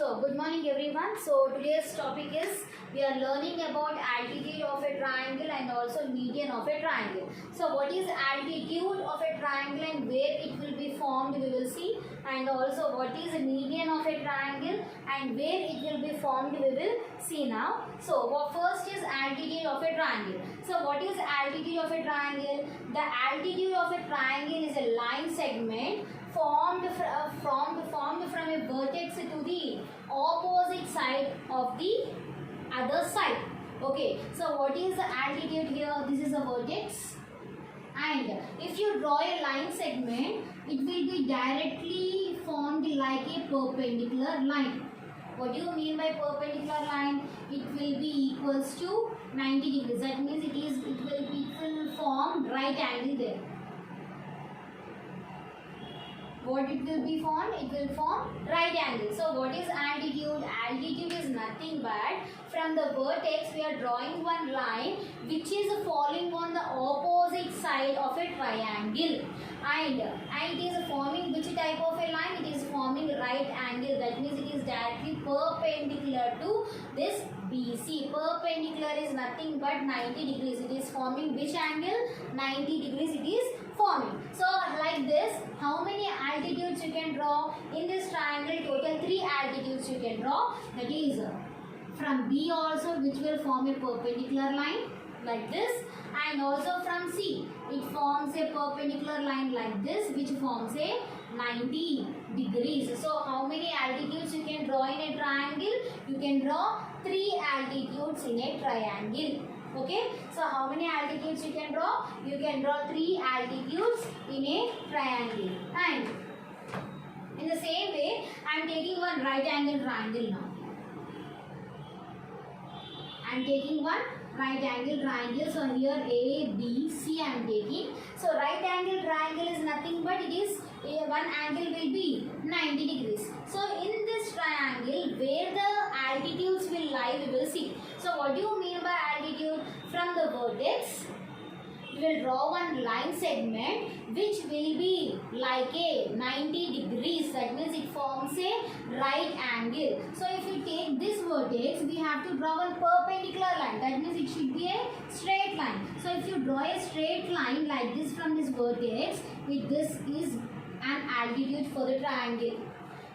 So, good morning everyone. So, today's topic is we are learning about altitude of a triangle and also median of a triangle. So, what is altitude of a triangle and where it will be formed we will see, and also what is the median of a triangle and where it will be formed we will see now. So, what first is altitude of a triangle. So, what is altitude of a triangle? The altitude of a triangle is a line segment formed from a vertex to the opposite side of the other side. Okay, so what is the altitude here? This is a vertex, and if you draw a line segment, it will be directly formed like a perpendicular line. What do you mean by perpendicular line? It will be equals to 90 degrees. That means it will form right angle there. What it will be formed? It will form right angle. So what is altitude? Altitude is nothing but from the vertex we are drawing one line which is falling on the opposite side of a triangle, and it is forming which type of a line? It is forming right angle. That means it is directly perpendicular to this BC. Perpendicular is nothing but 90 degrees. It is forming which angle? 90 degrees it is forming. So like this, how many altitudes you can draw? In this triangle, total 3 altitudes you can draw. That is from B also, which will form a perpendicular line like this, and also from C, it forms a perpendicular line like this, which forms a 90 degrees. So how many altitudes you can draw in a triangle? You can draw 3 altitudes in a triangle. Okay, so how many altitudes you can draw? You can draw 3 altitudes in a triangle. And in the same way, I am taking one right angle triangle now. I am taking one right angle triangle. So here A, B, C I am taking. So right angle triangle is nothing but it is one angle will be 90 degrees. So in this triangle, where the altitudes will lie, we will see. So what do you mean by altitude? From the vertex, we will draw one line segment which will be like a 90 degrees. That means it forms a right angle. So if you take this vertex, we have to draw one perpendicular line. That means it should be a straight line. So if you draw a straight line like this from this vertex, this is an altitude for the triangle.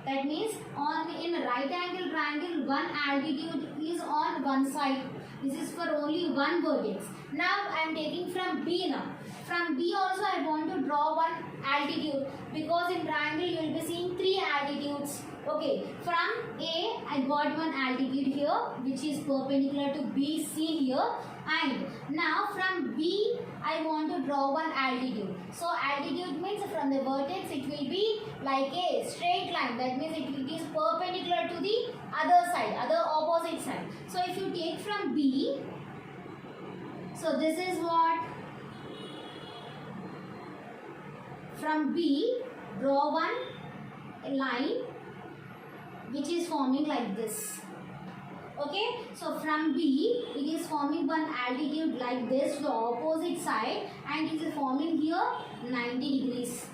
That means in a right angle triangle, one altitude is on one side. This is for only one vertex. Now I am taking from B now. From B also I want to draw one altitude, because in triangle you will be seeing 3 altitudes. Okay, from A I got one altitude here which is perpendicular to BC here, and now from B I want to draw one altitude. So altitude means from the vertex it will be like a straight line. That means it is perpendicular to the other side, other opposite side. So if you take from B, so this is what? From B, draw one line which is forming like this. Okay, so from B, it is forming one altitude like this to the opposite side, and it is forming here 90 degrees.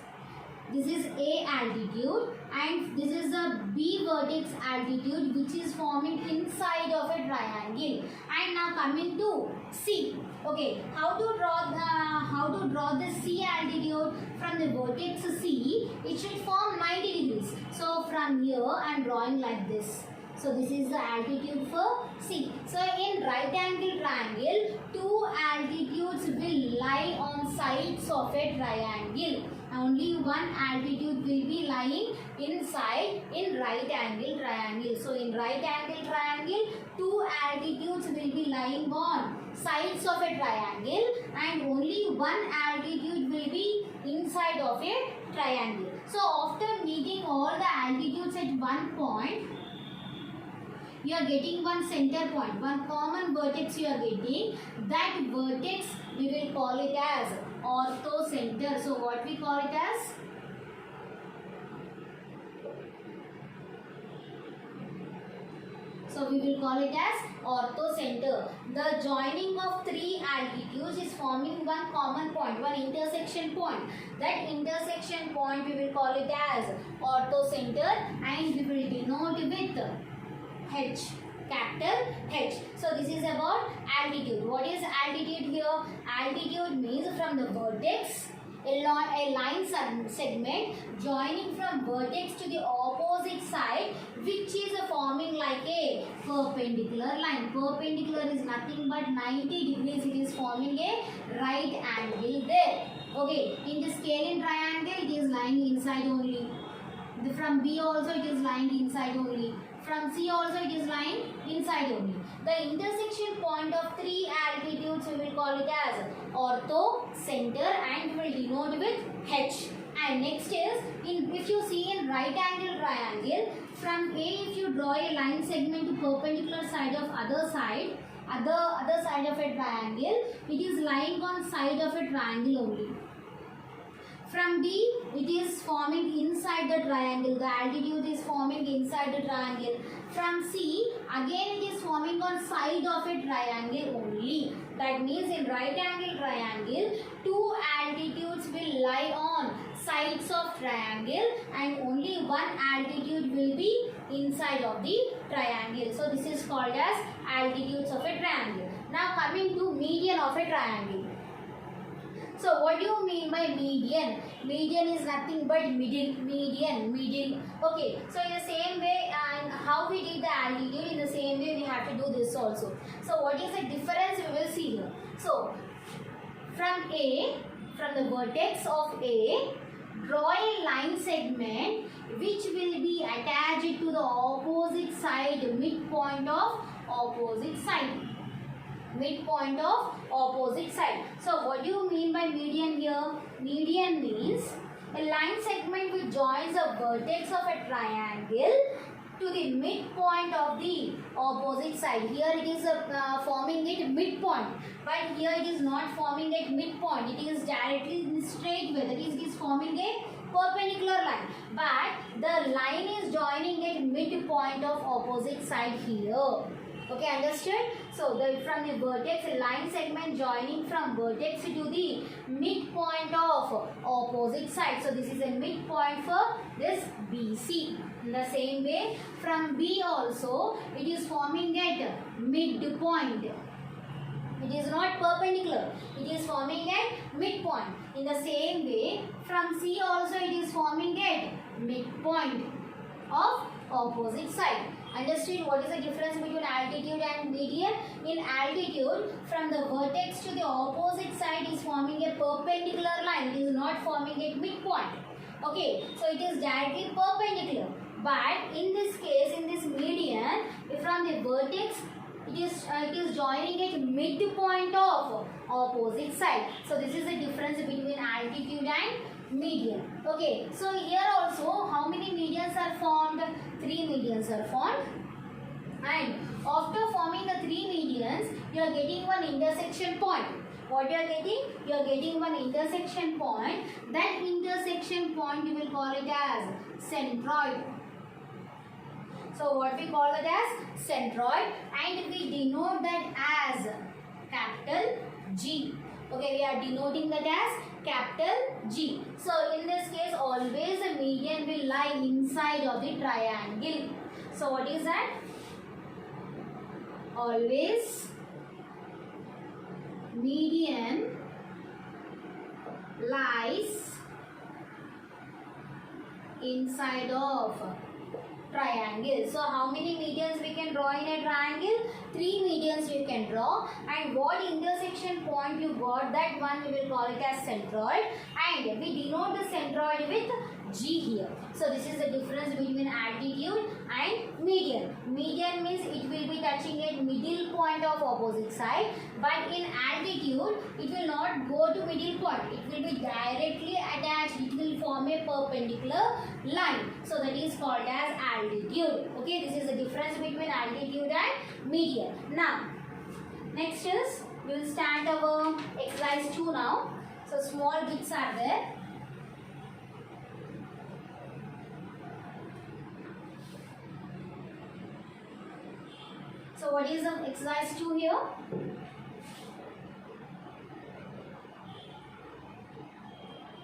This is A altitude, and this is the B vertex altitude which is forming inside of a triangle. And now coming to C. Okay, how to draw the C altitude? From the vertex C, it should form 90 degrees. So from here I am drawing like this. So this is the altitude for C. So in right angle triangle, 2 altitudes will lie on sides of a triangle. Only one altitude will be lying inside in right angle triangle. So in right angle triangle, 2 altitudes will be lying on sides of a triangle, and only one altitude will be inside of a triangle. So after meeting all the altitudes at one point, you are getting one center point, one common vertex you are getting. That vertex we will call it as orthocenter. So what we call it as? So we will call it as orthocenter. The joining of three altitudes is forming one common point, one intersection point. That intersection point we will call it as orthocenter, and we will denote with H, capital H. So this is about altitude. What is altitude here? Altitude means from the vertex, a line segment joining from vertex to the opposite side, which is forming like a perpendicular line. Perpendicular is nothing but 90 degrees. It is forming a right angle there. Okay, in the scale in triangle, it is lying inside only. From B also it is lying inside only. From C also it is lying inside only. The intersection point of three altitudes we will call it as orthocenter, and we will denote with H. And next is, if you see in right angle triangle, from A if you draw a line segment to perpendicular side of other side of a triangle, it is lying on side of a triangle only. From D, it is forming inside the triangle. The altitude is forming inside the triangle. From C, again it is forming on side of a triangle only. That means in right angle triangle, two altitudes will lie on sides of triangle, and only one altitude will be inside of the triangle. So this is called as altitudes of a triangle. Now coming to median of a triangle. So what do you mean by median? Median is nothing but middle. Okay, so in the same way, and how we did the altitude, in the same way we have to do this also. So what is the difference we will see here. So from the vertex of A, draw a line segment which will be attached to the opposite side, midpoint of opposite side. Midpoint of opposite side. So what do you mean by median here? Median means a line segment which joins the vertex of a triangle to the midpoint of the opposite side. Here it is forming it midpoint, but here it is not forming it midpoint. It is directly in straight way. That is, it is forming a perpendicular line, but the line is joining it midpoint of opposite side here. Okay, understood? So from the vertex, a line segment joining from vertex to the midpoint of opposite side. So this is a midpoint for this BC. In the same way, from B also, it is forming at midpoint. It is not perpendicular. It is forming at midpoint. In the same way, from C also it is forming at midpoint of opposite side. Understood what is the difference between altitude and median? In altitude, from the vertex to the opposite side is forming a perpendicular line. It is not forming a midpoint. Okay, so it is directly perpendicular. But in this case, in this median, from the vertex, it is joining at midpoint of opposite side. So this is the difference between altitude and median. Okay, so here also how many medians are formed? 3 medians are formed, and after forming the 3 medians, you are getting one intersection point. What you are getting? You are getting one intersection point. That intersection point you will call it as centroid. So what we call it as centroid, and we denote that as capital G. Okay, we are denoting that as capital G. So in this case, always the median will lie inside of the triangle. So what is that? Always median lies inside of triangle. So how many medians we can draw in a triangle? 3 medians you can draw, and what intersection point you got, that one we will call it as centroid, and we denote the centroid with G here. So this is the difference between altitude and median. Median means it will be touching at middle point of opposite side, but in altitude it will not go to middle point. It will be directly attached. It will form a perpendicular line. So that is called as altitude. Okay, this is the difference between altitude and median. Now, next is we will start our exercise 2 now. So small bits are there. So what is the exercise 2 here?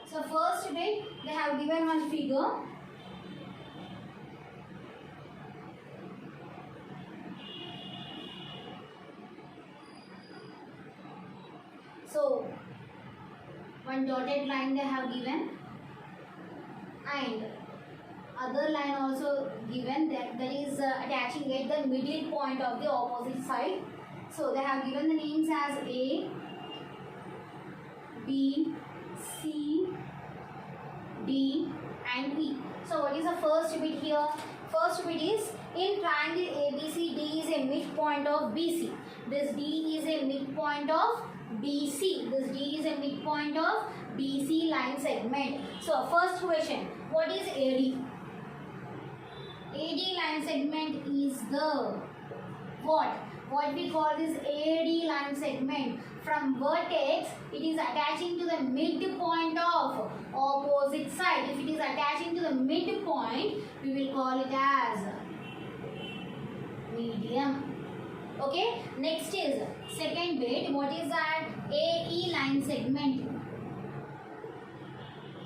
So first bit, they have given one figure. So one dotted line they have given, and other line also given that is attaching at the middle point of the opposite side. So they have given the names as A, B, C, D and E. So what is the first bit here? First bit is in triangle ABCD is a midpoint of BC. This D is a midpoint of BC. This D is a midpoint of BC line segment. So first question, what is AD? AD line segment is the what? What we call this AD line segment. From vertex, it is attaching to the midpoint of opposite side. If it is attaching to the midpoint, we will call it as medium. Okay, next is second bit. What is that? AE line segment.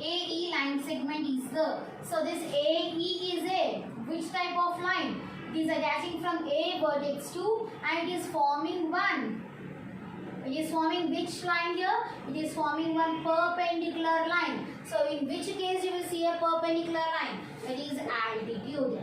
AE line segment is the, so this AE is a which type of line? It is attaching from A vertex to, and it is forming one. It is forming which line here? It is forming one perpendicular line. So in which case you will see a perpendicular line? That is altitude.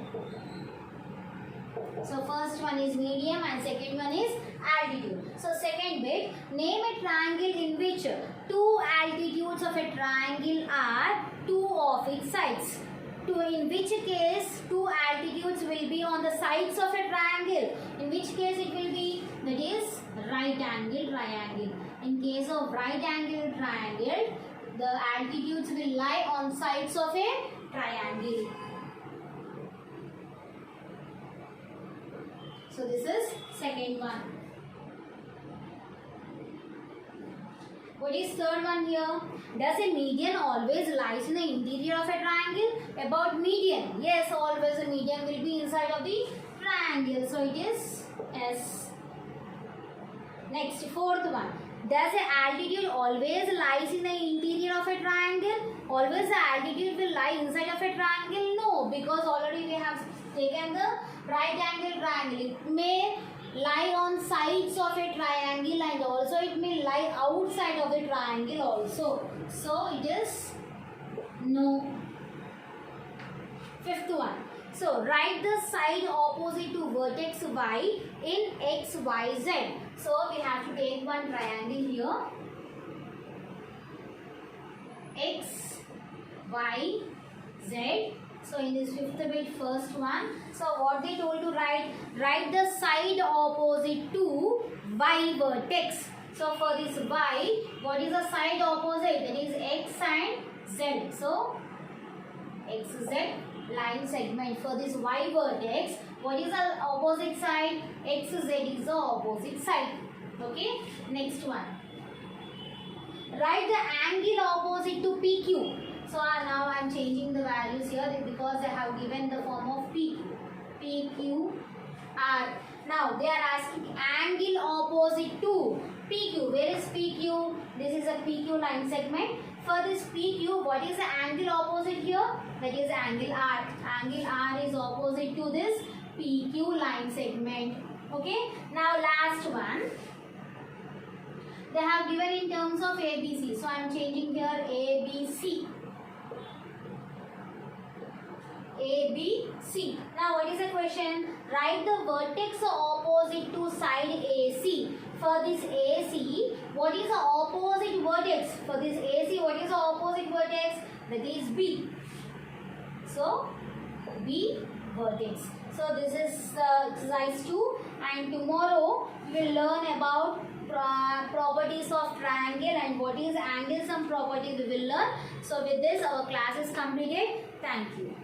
So first one is medium and second one is altitude. So second bit, name a triangle in which two altitudes of a triangle are two of its sides. In which case two altitudes will be on the sides of a triangle. In which case it will be, that is right angle triangle. In case of right angle triangle, the altitudes will lie on sides of a triangle. So this is second one. What is third one here? Does a median always lies in the interior of a triangle? About median. Yes, always a median will be inside of the triangle. So it is S. Next, fourth one. Does the altitude always lies in the interior of a triangle? Always the altitude will lie inside of a triangle? No, because already we have taken the right angle triangle. It may lie on sides of a triangle and also it may lie outside of the triangle also. So it is no. Fifth one. So write the side opposite to vertex Y in X, Y, Z. So we have to take one triangle here. X, Y, Z. So in this fifth bit, first one. So what they told to write? Write the side opposite to Y vertex. So for this Y, what is the side opposite? That is X and Z. So X, Z line segment. For this Y vertex, what is the opposite side? X, Z is the opposite side. Okay. Next one. Write the angle opposite to PQ. So now I am changing the values here because they have given the form of PQ. PQ, R. Now they are asking angle opposite to PQ. Where is PQ? This is a PQ line segment. For this PQ, what is the angle opposite here? That is angle R. Angle R is opposite to this PQ line segment. Okay. Now last one. They have given in terms of ABC. So I am changing here ABC. ABC. Now what is the question? Write the vertex opposite to side AC. For this AC, what is the opposite vertex? For this AC, what is the opposite vertex? That is B. So B vertex. So this is exercise 2, and tomorrow we will learn about properties of triangle and what is angle, some properties we will learn. So with this our class is completed. Thank you.